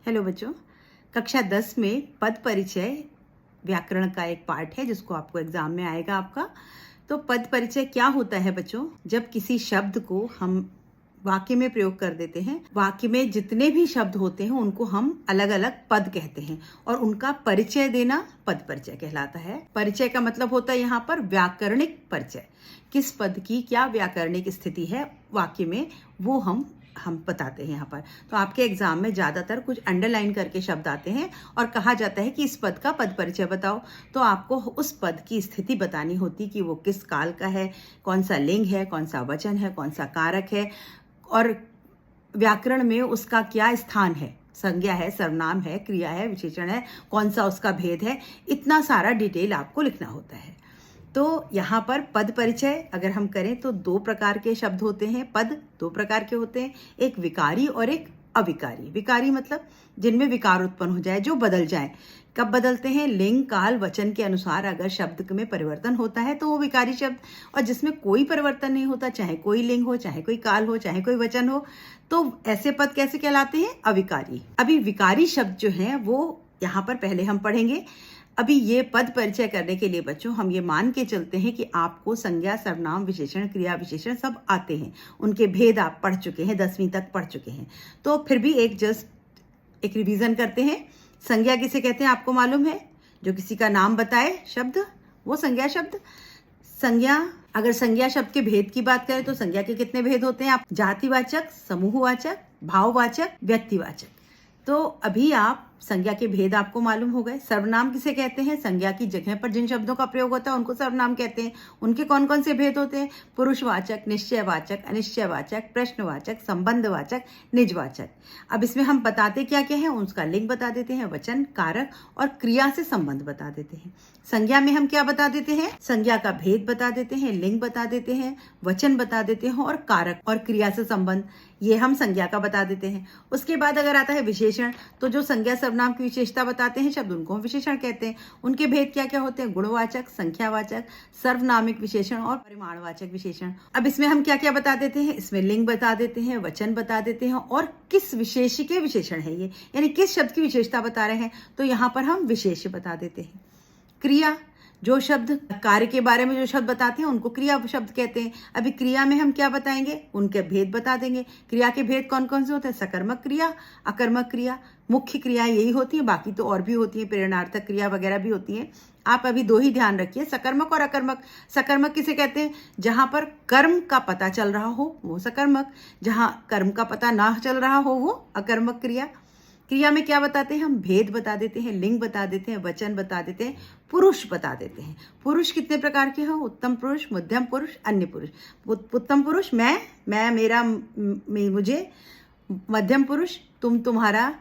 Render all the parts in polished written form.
Hello बच्चों, कक्षा 10 में पद परिचय व्याकरण का एक पार्ट है जिसको आपको एग्जाम में आएगा आपका। तो पद परिचय क्या होता है बच्चों? जब किसी शब्द को हम वाक्य में प्रयोग कर देते हैं, वाक्य में जितने भी शब्द होते हैं उनको हम अलग अलग पद कहते हैं और उनका परिचय देना पद परिचय कहलाता है। परिचय का मतलब होता है यहाँ पर व्याकरणिक परिचय। किस पद की क्या व्याकरणिक स्थिति है वाक्य में, वो हम बताते हैं यहाँ पर। तो आपके एग्जाम में ज्यादातर कुछ अंडरलाइन करके शब्द आते हैं और कहा जाता है कि इस पद का पद परिचय बताओ। तो आपको उस पद की स्थिति बतानी होती कि वो किस काल का है, कौन सा लिंग है, कौन सा वचन है, कौन सा कारक है और व्याकरण में उसका क्या स्थान है, संज्ञा है, सर्वनाम है, क्रिया है, विशेषण है, कौन सा उसका भेद है, इतना सारा डिटेल आपको लिखना होता है। तो यहाँ पर पद परिचय अगर हम करें तो दो प्रकार के शब्द होते हैं। पद दो प्रकार के होते हैं, एक विकारी और एक अविकारी। विकारी मतलब जिनमें विकार उत्पन्न हो जाए, जो बदल जाए। कब बदलते हैं? लिंग, काल, वचन के अनुसार अगर शब्द में परिवर्तन होता है तो वो विकारी शब्द, और जिसमें कोई परिवर्तन नहीं होता, चाहे कोई लिंग हो, चाहे कोई काल हो, चाहे कोई वचन हो, तो ऐसे पद कैसे कहलाते हैं? अविकारी। अभी विकारी शब्द जो है वो यहाँ पर पहले हम पढ़ेंगे। अभी ये पद परिचय करने के लिए बच्चों हम ये मान के चलते हैं कि आपको संज्ञा, सर्वनाम, विशेषण, क्रिया विशेषण सब आते हैं, उनके भेद आप पढ़ चुके हैं, 10वीं तक पढ़ चुके हैं। तो फिर भी एक रिवीजन करते हैं। संज्ञा किसे कहते हैं आपको मालूम है? जो किसी का नाम बताए शब्द, वो संज्ञा शब्द। संज्ञा, अगर संज्ञा शब्द के भेद की बात करें तो संज्ञा के कितने भेद होते हैं? आप जातिवाचक, समूहवाचक, भाववाचक, व्यक्तिवाचक। तो अभी आप संज्ञा के भेद आपको मालूम हो गए। सर्वनाम किसे कहते हैं? संज्ञा की जगह पर जिन शब्दों का प्रयोग होता है उनको सर्वनाम कहते हैं। उनके कौन कौन से भेद होते हैं? पुरुषवाचक, निश्चयवाचक, अनिश्चयवाचक, प्रश्नवाचक, संबंधवाचक, निजवाचक। अब इसमें हम बताते क्या क्या है, उसका लिंग बता देते हैं, वचन, कारक और क्रिया से संबंध बता देते हैं। संज्ञा में हम क्या बता देते हैं? संज्ञा का भेद बता देते हैं, लिंग बता देते हैं, वचन बता देते हैं और कारक और क्रिया से संबंध, ये हम संज्ञा का बता देते हैं। उसके बाद अगर आता है विशेषण, तो जो संज्ञा सर्वनाम की विशेषता बताते हैं शब्द, उनको हम विशेषण कहते हैं। उनके भेद क्या क्या होते हैं? गुणवाचक, संख्यावाचक, सर्वनामिक विशेषण और परिमाणवाचक विशेषण। अब इसमें हम क्या क्या बता देते हैं? इसमें लिंग बता देते हैं, वचन बता देते हैं और किस विशेष के विशेषण है ये, यानी किस शब्द की विशेषता बता रहे हैं, तो यहाँ पर हम विशेष्य बता देते हैं। क्रिया, जो शब्द कार्य के बारे में जो शब्द बताते हैं उनको क्रिया शब्द कहते हैं। अभी क्रिया में हम क्या बताएंगे? उनके भेद बता देंगे। क्रिया के भेद कौन कौन से होते हैं? सकर्मक क्रिया, अकर्मक क्रिया। मुख्य क्रिया यही होती है, बाकी तो और भी होती है, प्रेरणार्थक क्रिया वगैरह भी होती है। आप अभी दो ही ध्यान रखिए, सकर्मक और अकर्मक। सकर्मक किसे कहते हैं? जहां पर कर्म का पता चल रहा हो वो सकर्मक, जहां कर्म का पता ना चल रहा हो वो अकर्मक क्रिया। क्रिया में क्या बताते हैं? हम भेद बता देते हैं, लिंग बता देते हैं, वचन बता देते हैं, पुरुष बता देते हैं। पुरुष कितने प्रकार के हैं? उत्तम पुरुष, मध्यम पुरुष, अन्य पुरुष। उत्तम पुरुष मैं, मेरा, मुझे। मध्यम पुरुष तुम, तुम्हारा।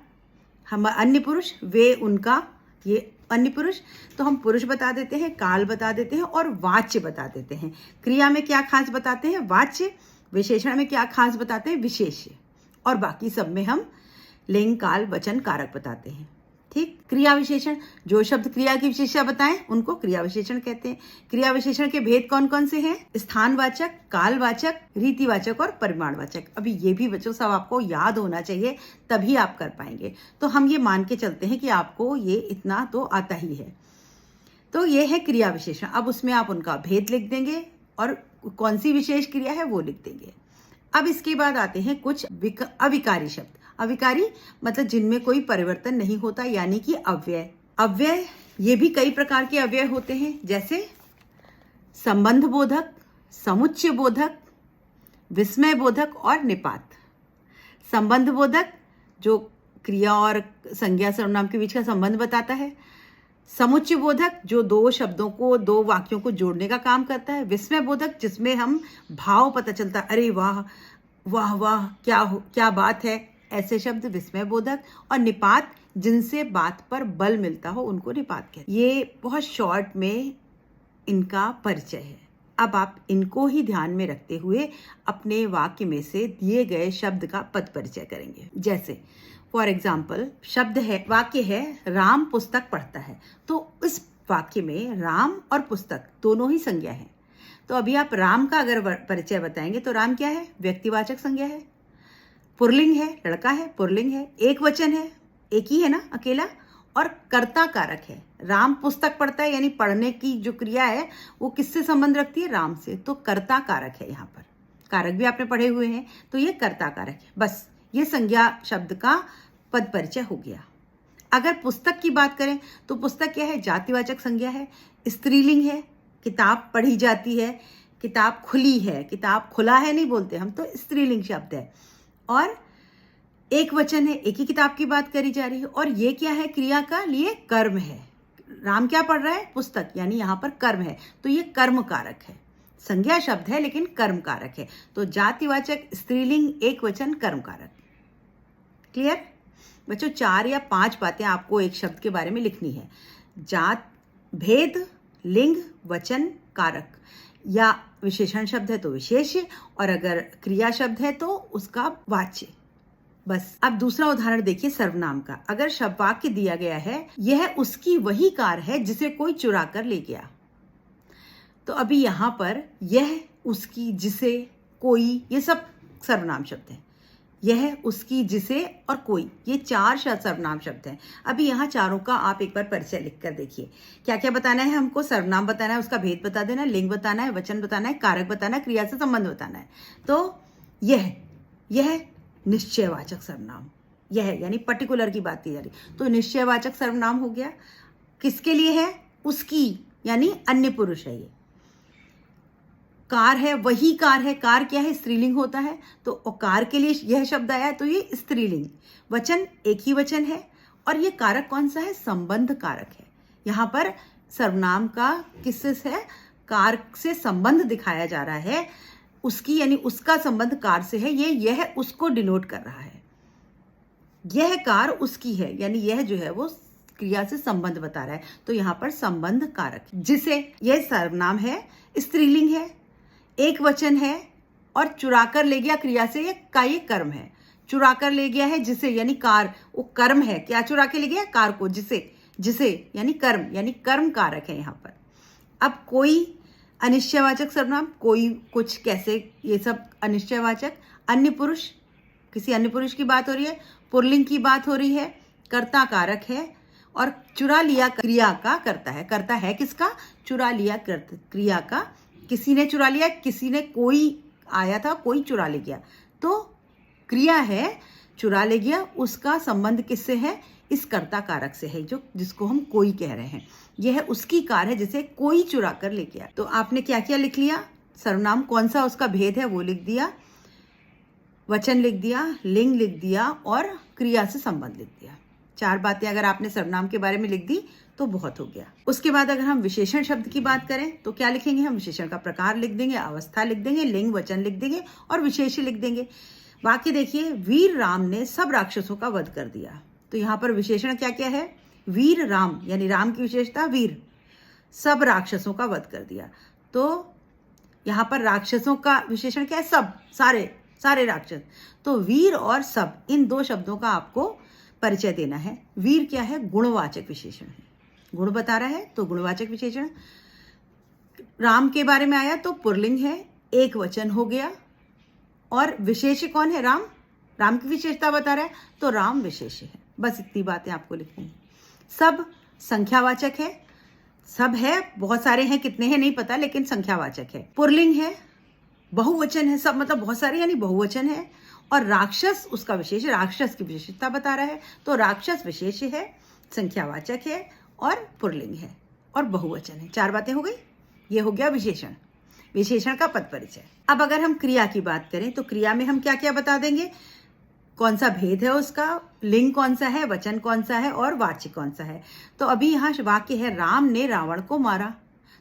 हम अन्य पुरुष वे, उनका, ये अन्य पुरुष। तो हम पुरुष बता देते हैं, काल बता देते हैं और वाच्य बता देते हैं। क्रिया में क्या खास बताते हैं? वाच्य। विशेषण में क्या खास बताते हैं? विशेष्य। और बाकी सब में हम लिंग, काल, वचन, कारक बताते हैं। ठीक। क्रिया विशेषण, जो शब्द क्रिया की विशेषता बताएं उनको क्रिया विशेषण कहते हैं। क्रिया विशेषण के भेद कौन कौन से हैं? स्थानवाचक, कालवाचक, रीतिवाचक और परिमाणवाचक। अभी ये भी बच्चों सब आपको याद होना चाहिए, तभी आप कर पाएंगे। तो हम ये मान के चलते हैं कि आपको ये इतना तो आता ही है। तो ये है क्रिया विशेषण। अब उसमें आप उनका भेद लिख देंगे और कौन सी विशेष क्रिया है वो लिख देंगे। अब इसके बाद आते हैं कुछ अविकारी शब्द। अविकारी मतलब जिनमें कोई परिवर्तन नहीं होता, यानी कि अव्यय। अव्यय, ये भी कई प्रकार के अव्यय होते हैं, जैसे संबंध बोधक, समुच्चय बोधक, विस्मय बोधक और निपात। संबंध बोधक जो क्रिया और संज्ञा सर्वनाम के बीच का संबंध बताता है। समुच्चय बोधक जो दो शब्दों को, दो वाक्यों को जोड़ने का काम करता है। विस्मय बोधक जिसमें हम भाव पता चलता है, अरे वाह वाह वाह, क्या बात है, ऐसे शब्द विस्मय बोधक। और निपात जिनसे बात पर बल मिलता हो उनको निपात कहते हैं। ये बहुत शॉर्ट में इनका परिचय है। अब आप इनको ही ध्यान में रखते हुए अपने वाक्य में से दिए गए शब्द का पद परिचय करेंगे। जैसे फॉर एग्जाम्पल शब्द है, वाक्य है राम पुस्तक पढ़ता है, तो इस वाक्य में राम और पुस्तक दोनों ही संज्ञा है। तो अभी आप राम का अगर परिचय बताएंगे तो राम क्या है? व्यक्तिवाचक संज्ञा है, पुरलिंग है, लड़का है, पुरलिंग है, एक वचन है, एक ही है ना, अकेला, और कर्ता कारक है। राम पुस्तक पढ़ता है, यानी पढ़ने की जो क्रिया है वो किससे संबंध रखती है? राम से। तो कर्ता कारक है यहाँ पर, कारक भी आपने पढ़े हुए हैं, तो ये कर्ता कारक है। बस ये संज्ञा शब्द का पद परिचय हो गया। अगर पुस्तक की बात करें तो पुस्तक क्या है? जातिवाचक संज्ञा है, स्त्रीलिंग है, किताब पढ़ी जाती है, किताब खुली है, किताब खुला है नहीं बोलते हम, तो स्त्रीलिंग शब्द है, और एक वचन है, एक ही किताब की बात करी जा रही है। और ये क्या है? क्रिया का लिए कर्म है। राम क्या पढ़ रहा है? पुस्तक, यानी यहाँ पर कर्म है, तो ये कर्म कारक है। संज्ञा शब्द है लेकिन कर्म कारक है, तो जातिवाचक स्त्रीलिंग एक वचन कर्म कारक। क्लियर बच्चों? 4 या 5 बातें आपको एक शब्द के बारे में लिखनी है। जात, भेद, लिंग, वचन, कारक, या विशेषण शब्द है तो विशेष्य, और अगर क्रिया शब्द है तो उसका वाच्य। बस अब दूसरा उदाहरण देखिए सर्वनाम का। अगर शब्द वाक्य दिया गया है, यह उसकी वही कार है जिसे कोई चुरा कर ले गया, तो अभी यहाँ पर यह, उसकी, जिसे, कोई, ये सब सर्वनाम शब्द हैं। यह, उसकी, जिसे और कोई, ये 4 सर्वनाम शब्द हैं। अभी यहाँ चारों का आप एक बार परिचय लिख कर देखिए। क्या क्या बताना है हमको? सर्वनाम बताना है, उसका भेद बता देना, लिंग बताना है, वचन बताना है, कारक बताना है, क्रिया से संबंध बताना है। तो यह निश्चयवाचक सर्वनाम, यह यानी पर्टिकुलर की बात की जा रही, तो निश्चयवाचक सर्वनाम हो गया। किसके लिए है? उसकी, यानी अन्य पुरुष है। ये कार है, वही कार है। कार क्या है? स्त्रीलिंग होता है, तो कार के लिए यह शब्द आया है, तो ये स्त्रीलिंग। वचन एक ही वचन है, और ये कारक कौन सा है? संबंध कारक है। यहाँ पर सर्वनाम का किससे है? कार से संबंध दिखाया जा रहा है। उसकी यानी उसका संबंध कार से है, यह उसको डिनोट कर रहा है। यह कार उसकी है, यानी यह जो है वो क्रिया से संबंध बता रहा है, तो यहाँ पर संबंध कारक। जिसे, यह सर्वनाम है, स्त्रीलिंग है, एक वचन है, और चुरा कर ले गया क्रिया से ये कर्म है। चुरा कर ले गया है जिसे, यानी कार, वो कर्म है। क्या चुरा के ले गया? कार को। जिसे यानी कर्म, यानी कर्म कारक है यहाँ पर। अब कोई अनिश्चयवाचक सर्वनाम, कोई, कुछ, कैसे, ये सब अनिश्चयवाचक। अन्य पुरुष, किसी अन्य पुरुष की बात हो रही है, पुल्लिंग की बात हो रही है, कर्ता कारक है, और चुरा लिया क्रिया का करता है। करता है किसका? चुरा लिया क्रिया का। किसी ने चुरा लिया, किसी ने, कोई आया था, कोई चुरा ले गया, तो क्रिया है चुरा ले गया, उसका संबंध किससे है? इस कर्ता कारक से है, जो जिसको हम कोई कह रहे हैं। यह उसकी कार है जिसे कोई चुरा कर ले गया। तो आपने क्या क्या लिख लिया? सर्वनाम कौन सा उसका भेद है वो लिख दिया, वचन लिख दिया, लिंग लिख दिया, और क्रिया से संबंध लिख दिया। 4 बातें अगर आपने सर्वनाम के बारे में लिख दी तो बहुत हो गया। उसके बाद अगर हम विशेषण शब्द की बात करें तो क्या लिखेंगे? हम विशेषण का प्रकार लिख देंगे, अवस्था लिख देंगे, लिंग वचन लिख देंगे, और विशेष्य लिख देंगे। वाक्य देखिए, वीर राम ने सब राक्षसों का वध कर दिया। तो यहाँ पर विशेषण क्या क्या है? वीर राम, यानी राम की विशेषता वीर, सब राक्षसों का वध कर दिया। तो यहाँ पर राक्षसों का विशेषण क्या है? सब, सारे राक्षस। तो वीर और सब, इन 2 शब्दों का आपको परिचय देना है। वीर क्या है? गुणवाचक विशेषण है, गुण बता रहा है, तो गुणवाचक विशेषण। राम के बारे में आया तो पुल्लिंग है, एक वचन हो गया, और विशेष्य कौन है? राम की विशेषता बता रहा है, तो राम विशेष्य है। बस इतनी बातें आपको लिखनी है। सब संख्यावाचक है, सब है, बहुत सारे हैं, कितने हैं नहीं पता, लेकिन संख्यावाचक है। पुल्लिंग है, बहुवचन है, सब मतलब बहुत सारे यानी बहुवचन है, और राक्षस उसका विशेष, राक्षस की विशेषता बता रहा है, तो राक्षस विशेष है, संख्यावाचक है, और पुल्लिंग है, और बहुवचन है। 4 बातें हो गई। ये हो गया विशेषण, विशेषण का पद परिचय। अब अगर हम क्रिया की बात करें तो क्रिया में हम क्या क्या बता देंगे? कौन सा भेद है उसका, लिंग कौन सा है, वचन कौन सा है, और वाच्य कौन सा है। तो अभी यहाँ वाक्य है, राम ने रावण को मारा,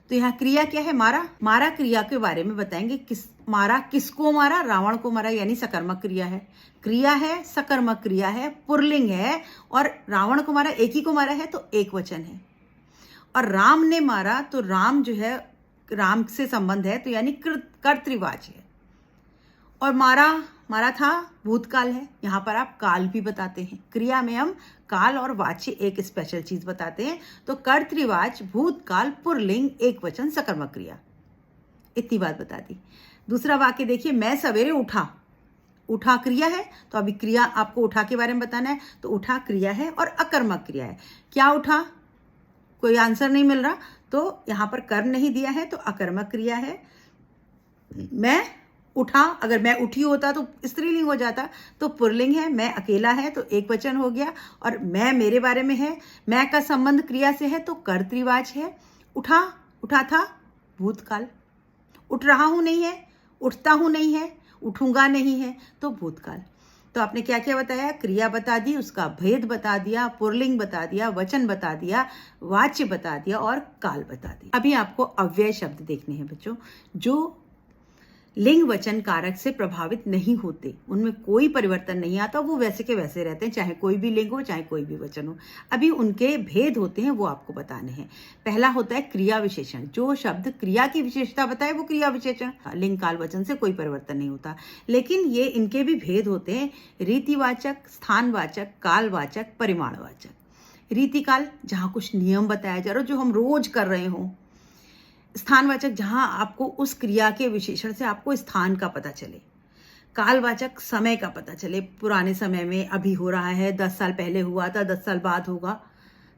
तो यहाँ क्रिया क्या है? मारा क्रिया के बारे में बताएंगे। किसको मारा? रावण को मारा, यानी सकर्मक क्रिया है। क्रिया है, सकर्मक क्रिया है, पुल्लिंग है, और रावण को मारा, एक ही को मारा है, तो एक वचन है। और राम ने मारा, तो राम जो है राम से संबंध है, तो यानी कर्तृवाच्य है। और मारा था भूतकाल है, यहाँ पर आप काल भी बताते हैं। क्रिया में हम काल और वाच्य एक स्पेशल चीज बताते हैं, तो कर्तृवाच्य, भूतकाल, पुल्लिंग, एक वचन, सकर्मक क्रिया। इतनी बात बता दी। दूसरा वाक्य देखिए, मैं सवेरे उठा, उठा क्रिया है, तो अभी क्रिया आपको उठा के बारे में बताना है। तो उठा क्रिया है और अकर्मक क्रिया है। क्या उठा, कोई आंसर नहीं मिल रहा, तो यहाँ पर कर्म नहीं दिया है, तो अकर्मक क्रिया है। मैं उठा, अगर मैं उठी होता तो स्त्रीलिंग हो जाता, तो पुल्लिंग है। मैं अकेला है तो एक वचन हो गया। और मैं मेरे बारे में है, मैं का संबंध क्रिया से है तो कर्तृवाच है। उठा, उठा था भूतकाल। उठ रहा हूं नहीं है, उठता हूं नहीं है, उठूंगा नहीं है, तो भूतकाल। तो आपने क्या क्या बताया, क्रिया बता दी, उसका भेद बता दिया, पुल्लिंग बता दिया, वचन बता दिया, वाच्य बता दिया और काल बता दिया। अभी आपको अव्यय शब्द देखने हैं बच्चों, जो लिंग वचन कारक से प्रभावित नहीं होते, उनमें कोई परिवर्तन नहीं आता, वो वैसे के वैसे रहते हैं, चाहे कोई भी लिंग हो चाहे कोई भी वचन हो। अभी उनके भेद होते हैं, वो आपको बताने हैं। पहला होता है क्रिया विशेषण। जो शब्द क्रिया की विशेषता बताए वो क्रिया विशेषण। लिंग काल वचन से कोई परिवर्तन नहीं होता, लेकिन ये इनके भी भेद होते हैं, रीतिवाचक, स्थानवाचक, कालवाचक, परिमाणवाचक। रीतिकाल, जहाँ कुछ नियम बताया जा रहा हो जो हम रोज कर रहे हों। स्थानवाचक, जहां आपको उस क्रिया के विशेषण से आपको स्थान का पता चले। कालवाचक, समय का पता चले, पुराने समय में अभी हो रहा है, 10 साल पहले हुआ था, 10 साल बाद होगा,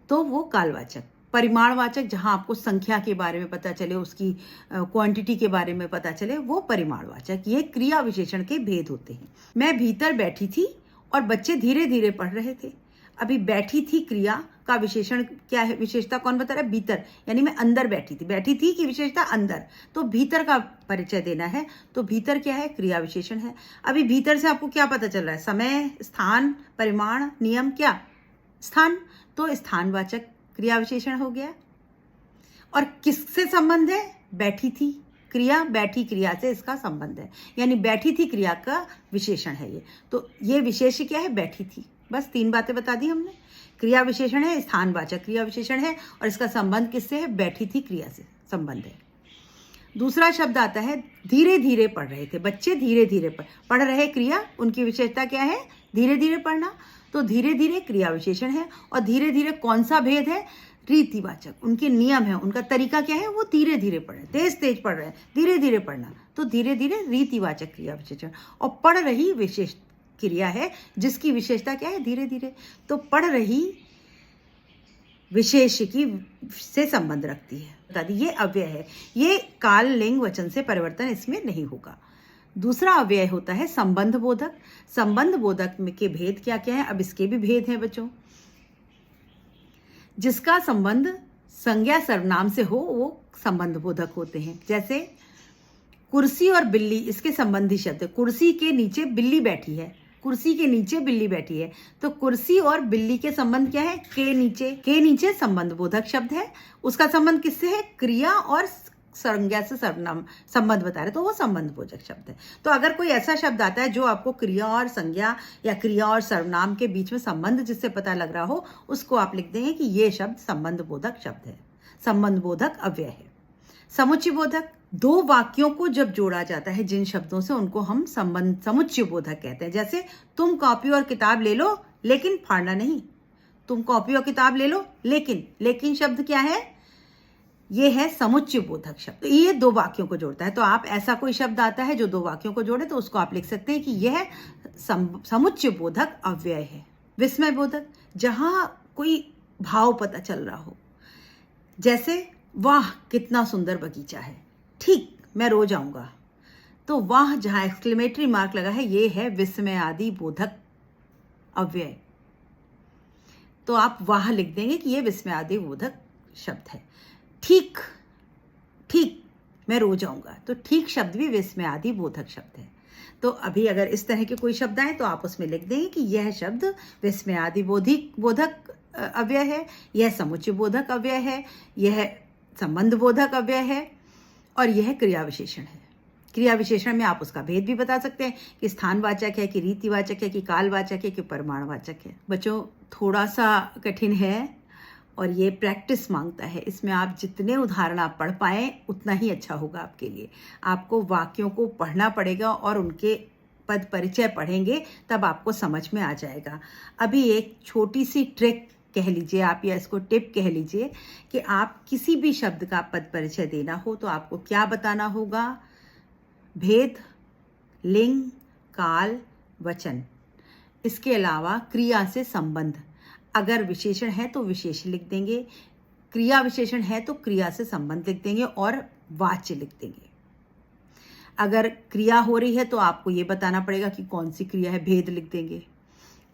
तो वो कालवाचक। परिमाणवाचक, जहां आपको संख्या के बारे में पता चले, उसकी क्वांटिटी के बारे में पता चले, वो परिमाणवाचक। ये क्रिया विशेषण के भेद होते हैं। मैं भीतर बैठी थी और बच्चे धीरे धीरे पढ़ रहे थे। अभी बैठी थी क्रिया का विशेषण क्या है, विशेषता कौन बता रहा है, भीतर, यानी मैं अंदर बैठी थी। बैठी थी की विशेषता अंदर, तो भीतर का परिचय देना है, तो भीतर क्या है, क्रिया विशेषण है। अभी भीतर से आपको क्या पता चल रहा है, समय, स्थान, परिमाण, नियम, क्या स्थान, तो स्थानवाचक क्रिया विशेषण हो गया। और किससे संबंध है, बैठी थी क्रिया, बैठी क्रिया से इसका संबंध है, यानी बैठी थी क्रिया का विशेषण है ये। तो ये विशेष क्या है, बैठी थी। बस 3 बातें बता दी हमने। क्रिया विशेषण है, स्थानवाचक क्रिया विशेषण है, और इसका संबंध किससे है, बैठी थी क्रिया से संबंध है। दूसरा शब्द आता है धीरे धीरे पढ़ रहे थे। बच्चे धीरे धीरे पढ़ रहे, क्रिया, उनकी विशेषता क्या है, धीरे धीरे पढ़ना, तो धीरे धीरे क्रिया विशेषण है। और धीरे धीरे कौन सा भेद है, रीतिवाचक, उनके नियम है, उनका तरीका क्या है, वो धीरे धीरे पढ़ रहे, तेज तेज पढ़ रहे हैं, धीरे धीरे पढ़ना, तो धीरे धीरे रीतिवाचक क्रिया विशेषण। और पढ़ रही विशेष क्रिया है, जिसकी विशेषता क्या है, धीरे धीरे, तो पढ़ रही विशेष की से संबंध रखती है। बता दी, ये अव्यय है। ये काल, लिंग, वचन से परिवर्तन इसमें नहीं होगा। दूसरा अव्यय होता है संबंध बोधक। संबंध बोधक के भेद क्या क्या है, अब इसके भी भेद हैं बच्चों। जिसका संबंध संज्ञा सर्वनाम से हो वो संबंध बोधक होते हैं। जैसे कुर्सी और बिल्ली, इसके संबंधी शब्द है। कुर्सी के नीचे बिल्ली बैठी है, कुर्सी के नीचे बिल्ली बैठी है, तो कुर्सी और बिल्ली के संबंध क्या है, के नीचे। के नीचे संबंध बोधक शब्द है, उसका संबंध किससे है, क्रिया और संज्ञा से सर्वनाम संबंध बता रहे, तो वो संबंध बोधक शब्द है। तो अगर कोई ऐसा शब्द आता है जो आपको क्रिया और संज्ञा या क्रिया और सर्वनाम के बीच में संबंध जिससे पता लग रहा हो, उसको आप लिख देंगे कि ये शब्द संबंध बोधक शब्द है, संबंध बोधक अव्यय है। समुच्चय बोधक, 2 वाक्यों को जब जोड़ा जाता है जिन शब्दों से, उनको हम संबंध समुच्चय बोधक कहते हैं। जैसे तुम कॉपी और किताब ले लो लेकिन फाड़ना नहीं। तुम कॉपी और किताब ले लो, लेकिन शब्द क्या है, ये है समुच्चय बोधक शब्द। तो ये 2 वाक्यों को जोड़ता है। तो आप ऐसा कोई शब्द आता है जो 2 वाक्यों को जोड़े, तो उसको आप लिख सकते हैं कि यह समुच्चय बोधक अव्यय है। विस्मय बोधक, जहां कोई भाव पता चल रहा हो, जैसे वाह कितना सुंदर बगीचा है, ठीक मैं रोज आऊंगा, तो वाह जहां एक्सक्लेमेटरी मार्क लगा है, ये है विस्मय आदि बोधक अव्यय। तो आप वाह लिख देंगे कि ये विस्मय आदि बोधक शब्द है। ठीक मैं रोज आऊंगा, तो ठीक शब्द भी विस्मय आदि बोधक शब्द है। तो अभी अगर इस तरह के कोई शब्द आए तो आप उसमें लिख देंगे कि यह शब्द विस्मय आदि बोधक अव्यय है, यह समुच्चय बोधक अव्यय है, यह संबंध बोधक अव्यय है, और यह क्रिया विशेषण है। क्रिया विशेषण में आप उसका भेद भी बता सकते हैं कि स्थानवाचक है, कि रीतिवाचक है, कि कालवाचक है, कि परिमाणवाचक है। बच्चों थोड़ा सा कठिन है और ये प्रैक्टिस मांगता है। इसमें आप जितने उदाहरण आप पढ़ पाएं उतना ही अच्छा होगा आपके लिए। आपको वाक्यों को पढ़ना पड़ेगा और उनके पद परिचय पढ़ेंगे तब आपको समझ में आ जाएगा। अभी एक छोटी सी ट्रिक कह लीजिए आप, या इसको टिप कह लीजिए, कि आप किसी भी शब्द का पद परिचय देना हो तो आपको क्या बताना होगा, भेद, लिंग, काल, वचन, इसके अलावा क्रिया से संबंध, अगर विशेषण है तो विशेष लिख देंगे, क्रिया विशेषण है तो क्रिया से संबंध लिख देंगे और वाच्य लिख देंगे। अगर क्रिया हो रही है तो आपको ये बताना पड़ेगा कि कौन सी क्रिया है, भेद लिख देंगे।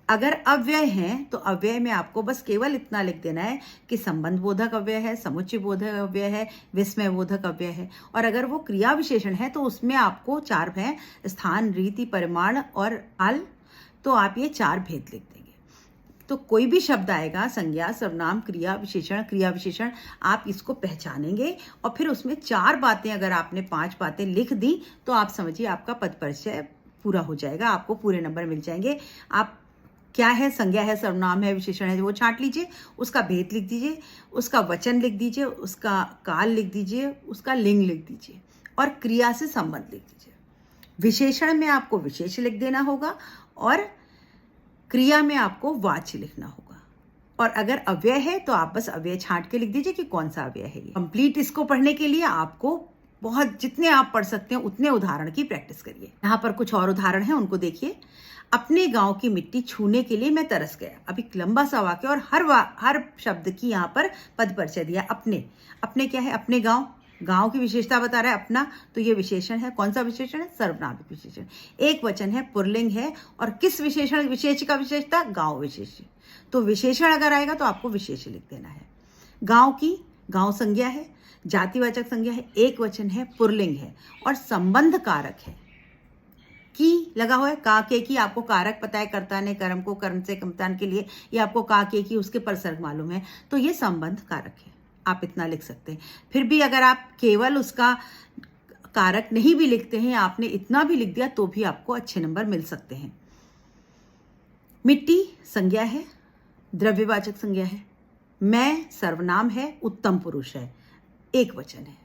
अगर अव्यय है तो अव्यय में आपको बस केवल इतना लिख देना है कि संबंध बोधक अव्यय है, समुच्चय बोधक अव्यय है, विस्मय बोधक अव्यय है। और अगर वो क्रिया विशेषण है तो उसमें आपको 4 हैं, स्थान, रीति, परिमाण और काल, तो आप ये 4 भेद लिख देंगे। तो कोई भी शब्द आएगा, संज्ञा, सर्वनाम, क्रिया विशेषण, आप इसको पहचानेंगे और फिर उसमें 4 बातें, अगर आपने 5 बातें लिख दी तो आप समझिए आपका पद परिचय पूरा हो जाएगा, आपको पूरे नंबर मिल जाएंगे। आप क्या है, संज्ञा है, सर्वनाम है, विशेषण है, वो छांट लीजिए, उसका भेद लिख दीजिए, उसका वचन लिख दीजिए, उसका काल लिख दीजिए, उसका लिंग लिख दीजिए और क्रिया से संबंध लिख दीजिए। विशेषण में आपको विशेष लिख देना होगा और क्रिया में आपको वाच्य लिखना होगा। और अगर अव्यय है तो आप बस अव्यय छांट के लिख दीजिए कि कौन सा अव्यय है ये। कंप्लीट इसको पढ़ने के लिए आपको बहुत, जितने आप पढ़ सकते हैं उतने उदाहरण की प्रैक्टिस करिए। यहाँ पर कुछ और उदाहरण हैं, उनको देखिए। अपने गांव की मिट्टी छूने के लिए मैं तरस गया। अभी लंबा सा वाक्य और हर शब्द की यहाँ पर पद परिचय दिया। अपने क्या है, अपने गांव की विशेषता बता रहा है अपना, तो ये विशेषण है। कौन सा विशेषण है, सर्वनामिक विशेषण। एक वचन है, पुल्लिंग है और किस विशेष का विशेषता, गांव विशेष। तो विशेषण अगर आएगा तो आपको विशेष लिख देना है। गांव संज्ञा है, जातिवाचक संज्ञा है, एक वचन है, पुल्लिंग है और संबंध कारक है। की लगा हुआ है, का के की आपको कारक पता है, कर्ता ने कर्म को कर्म से कमतान के लिए, ये आपको का के की उसके परसर्ग मालूम है, तो ये संबंध कारक है, आप इतना लिख सकते हैं। फिर भी अगर आप केवल उसका कारक नहीं भी लिखते हैं, आपने इतना भी लिख दिया तो भी आपको अच्छे नंबर मिल सकते हैं। मिट्टी संज्ञा है, द्रव्यवाचक संज्ञा है। मैं सर्वनाम है, उत्तम पुरुष है, एक वचन है।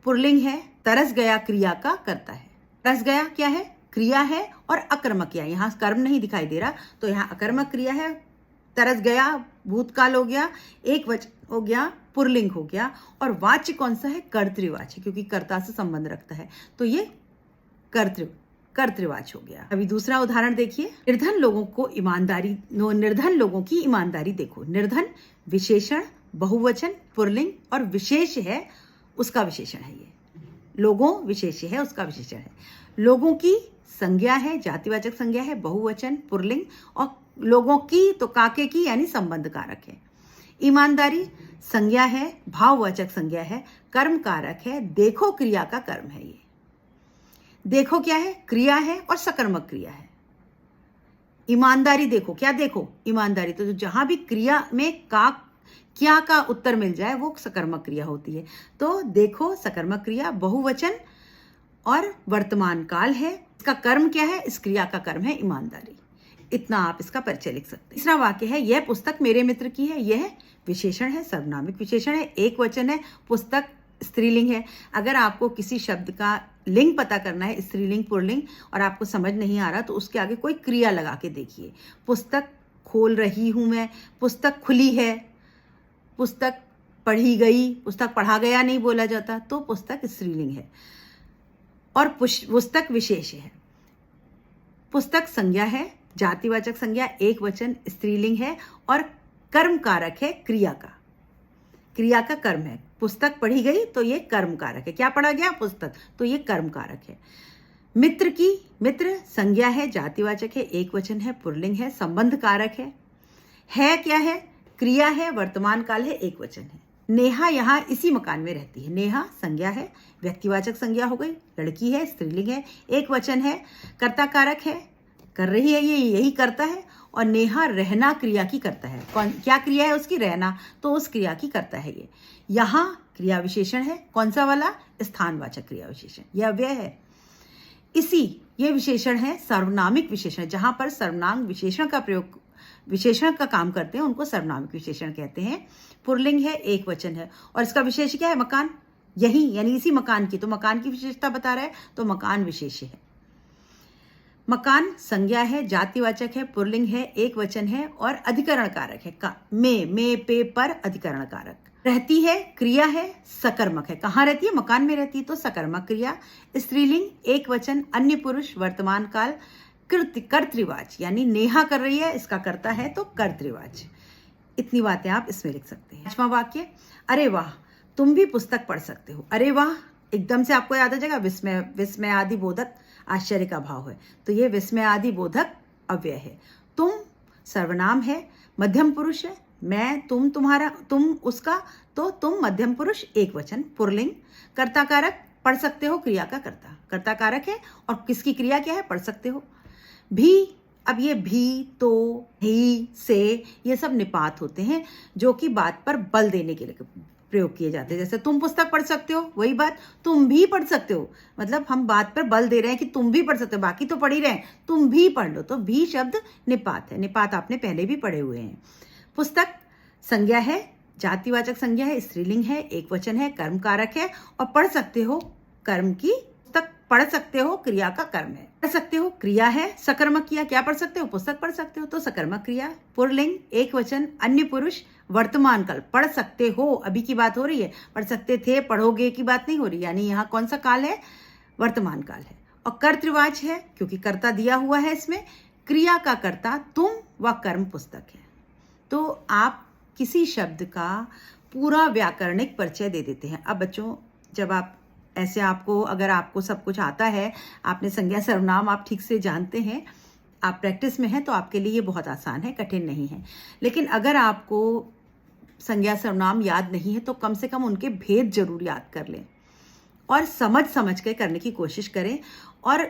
पुल्लिंग है, तरस गया क्रिया का करता है। तरस गया क्या है, क्रिया है और अकर्मक क्रिया, यहाँ कर्म नहीं दिखाई दे रहा तो यहाँ अकर्मक क्रिया है। तरस गया भूतकाल हो गया, एक वचन हो गया, पुल्लिंग हो गया और वाच्य कौन सा है, कर्तृवाच्य, क्योंकि कर्ता से संबंध रखता है, तो ये कर्तृवाच्य हो गया। अभी दूसरा उदाहरण देखिए। निर्धन लोगों की ईमानदारी देखो। निर्धन विशेषण, बहुवचन, पुल्लिंग और विशेष है उसका विशेषण है। ये लोगों विशेष है उसका विशेषण है। लोगों की संज्ञा है, जातिवाचक संज्ञा है, बहुवचन, पुल्लिंग और लोगों की तो काके की यानी संबंध कारक है। ईमानदारी संज्ञा है, भाववाचक संज्ञा है, कर्म कारक है, देखो क्रिया का कर्म है। ये देखो क्या है, क्रिया है और सकर्मक क्रिया है। ईमानदारी देखो, क्या देखो, ईमानदारी, तो जहां भी क्रिया में क्या का उत्तर मिल जाए वो सकर्मक क्रिया होती है। तो देखो सकर्मक क्रिया, बहुवचन और वर्तमान काल है। इसका कर्म क्या है, इस क्रिया का कर्म है ईमानदारी। इतना आप इसका परिचय लिख सकते हैं। तीसरा वाक्य है, यह पुस्तक मेरे मित्र की है। यह विशेषण है, सर्वनामिक विशेषण है, एक वचन है, पुस्तक स्त्रीलिंग है। अगर आपको किसी शब्द का लिंग पता करना है, स्त्रीलिंग पुल्लिंग, और आपको समझ नहीं आ रहा तो उसके आगे कोई क्रिया लगा के देखिए। पुस्तक खोल रही हूं मैं, पुस्तक खुली है, पुस्तक पढ़ी गई, पुस्तक पढ़ा गया नहीं बोला जाता, तो पुस्तक स्त्रीलिंग है और पुस्तक विशेष है। पुस्तक संज्ञा है, जातिवाचक संज्ञा, एक वचन, स्त्रीलिंग है और कर्म कारक है क्रिया का कर्म है। पुस्तक पढ़ी गई तो ये कर्म कारक है, क्या पढ़ा गया, पुस्तक, तो ये कर्म कारक है। मित्र संज्ञा है, जातिवाचक है, एक वचन है, पुल्लिंग है, संबंध कारक है क्या है, क्रिया है, वर्तमान काल है, एक वचन है। नेहा यहाँ इसी मकान में रहती है। नेहा संज्ञा है, व्यक्तिवाचक संज्ञा हो गई, लड़की है, स्त्रीलिंग है, एक वचन है, कर्ता कारक है, कर रही है ये, यही करता है। और नेहा रहना क्रिया की करता है। क्या क्रिया है उसकी, रहना, तो उस क्रिया की करता है ये। यहाँ क्रिया विशेषण है, कौन सा वाला, स्थानवाचक क्रिया विशेषण, यह अव्यय है। ये विशेषण है सर्वनामिक विशेषण, जहां पर सर्वनाम विशेषण का काम करते हैं उनको सर्वनामिक विशेषण कहते हैं। पुल्लिंग है, एक वचन है और इसका विशेष क्या है, मकान, यही यानी इसी मकान की, तो मकान की विशेषता बता रहा है तो मकान विशेष है। मकान संज्ञा है, जातिवाचक है, पुल्लिंग है, एक वचन है और अधिकरण कारक है। में पे पर अधिकरण कारक। रहती है, क्रिया है, सकर्मक है। कहाँ रहती है, मकान में रहती है तो सकर्मक क्रिया। स्त्रीलिंग, एक वचन, अन्य पुरुष, वर्तमान काल, कर्तृवाच, यानी नेहा कर रही है, इसका कर्ता है तो कर्तृवाच। इतनी बातें आप इसमें लिख सकते हैं। 5वां वाक्य, अरे वाह तुम भी पुस्तक पढ़ सकते हो। अरे वाह एकदम से आपको याद आ जाएगा, विस्मय, विस्मय आदि बोधक आश्चर्य का भाव है, तो ये विस्मय आदि बोधक अव्यय है। तुम सर्वनाम है, मध्यम पुरुष है, मैं, तुम, तुम्हारा, तुम, उसका, तो तुम मध्यम पुरुष एक वचन पुल्लिंग। कर्ता कारक, पढ़ सकते हो, क्रिया का कर्ता, कर्ता कारक है और किसकी क्रिया क्या है, पढ़ सकते हो। भी, अब ये भी, तो, ही, से, ये सब निपात होते हैं जो कि बात पर बल देने के लिए प्रयोग किए जाते हैं। जैसे तुम पुस्तक पढ़ सकते हो, वही बात तुम भी पढ़ सकते हो, मतलब हम बात पर बल दे रहे हैं कि तुम भी पढ़ सकते हो, बाकी तो पढ़ ही रहे हैं, तुम भी पढ़ लो। तो भी शब्द निपात है, निपात आपने पहले भी पढ़े हुए हैं। पुस्तक संज्ञा है, जातिवाचक संज्ञा है, स्त्रीलिंग है, एक वचन है, कर्म कारक है, और पढ़ सकते हो कर्म की, पुस्तक पढ़ सकते हो क्रिया का कर्म है। पढ़ सकते हो क्रिया है, सकर्मक क्रिया, क्या पढ़ सकते हो, पुस्तक पढ़ सकते हो, तो सकर्मक क्रिया। पुल्लिंग एक वचन, अन्य पुरुष, वर्तमान काल, पढ़ सकते हो, अभी की बात हो रही है, पढ़ सकते थे, पढ़ोगे की बात नहीं हो रही, यानी यहाँ कौन सा काल है, वर्तमान काल है। और कर्तृवाच है क्योंकि कर्ता दिया हुआ है इसमें, क्रिया का कर्ता तुम व कर्म पुस्तक है। तो आप किसी शब्द का पूरा व्याकरणिक परिचय दे देते हैं। अब बच्चों, जब आप ऐसे, आपको अगर आपको सब कुछ आता है, आपने संज्ञा सर्वनाम आप ठीक से जानते हैं, आप प्रैक्टिस में हैं, तो आपके लिए ये बहुत आसान है, कठिन नहीं है। लेकिन अगर आपको संज्ञा सर्वनाम याद नहीं है तो कम से कम उनके भेद जरूर याद कर लें और समझ के करने की कोशिश करें। और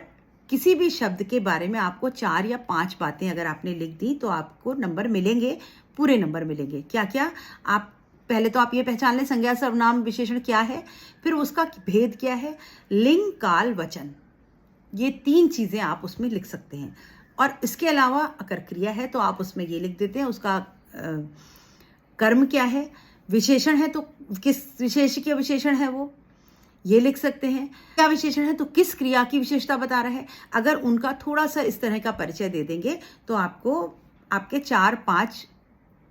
किसी भी शब्द के बारे में आपको 4 या 5 बातें अगर आपने लिख दी तो आपको नंबर मिलेंगे, पूरे नंबर मिलेंगे। क्या क्या, आप पहले तो आप ये पहचान लें संज्ञा सर्वनाम विशेषण क्या है, फिर उसका भेद क्या है, लिंग काल वचन, ये 3 चीज़ें आप उसमें लिख सकते हैं। और इसके अलावा अगर क्रिया है तो आप उसमें ये लिख देते हैं उसका कर्म क्या है, विशेषण है तो किस विशेष के विशेषण है वो, ये लिख सकते हैं। क्या विशेषण है तो किस क्रिया की विशेषता बता रहा है। अगर उनका थोड़ा सा इस तरह का परिचय दे देंगे तो आपको आपके 4-5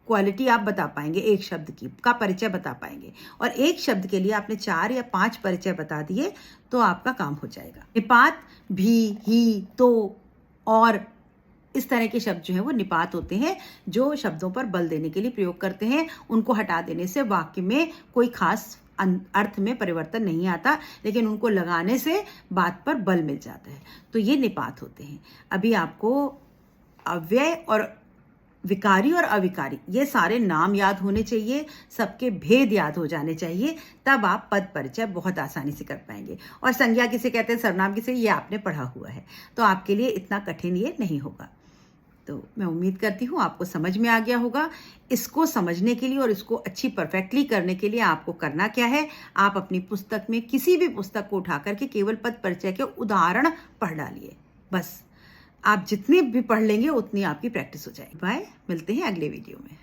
क्वालिटी आप बता पाएंगे, एक शब्द की का परिचय बता पाएंगे। और एक शब्द के लिए आपने 4 या 5 परिचय बता दिए तो आपका काम हो जाएगा। निपात भी, ही, तो, और इस तरह के शब्द जो हैं वो निपात होते हैं, जो शब्दों पर बल देने के लिए प्रयोग करते हैं। उनको हटा देने से वाक्य में कोई खास अर्थ में परिवर्तन नहीं आता, लेकिन उनको लगाने से बात पर बल मिल जाता है, तो ये निपात होते हैं। अभी आपको अव्यय और विकारी और अविकारी ये सारे नाम याद होने चाहिए, सबके भेद याद हो जाने चाहिए, तब आप पद परिचय बहुत आसानी से कर पाएंगे। और संज्ञा किसे कहते हैं, सर्वनाम किसे, ये आपने पढ़ा हुआ है, तो आपके लिए इतना कठिन ये नहीं होगा। तो मैं उम्मीद करती हूँ आपको समझ में आ गया होगा। इसको समझने के लिए और इसको अच्छी परफेक्टली करने के लिए आपको करना क्या है, आप अपनी पुस्तक में किसी भी पुस्तक को उठा करके केवल पद परिचय के उदाहरण पढ़ डालिए, बस। आप जितने भी पढ़ लेंगे उतनी आपकी प्रैक्टिस हो जाएगी। बाय, मिलते हैं अगले वीडियो में।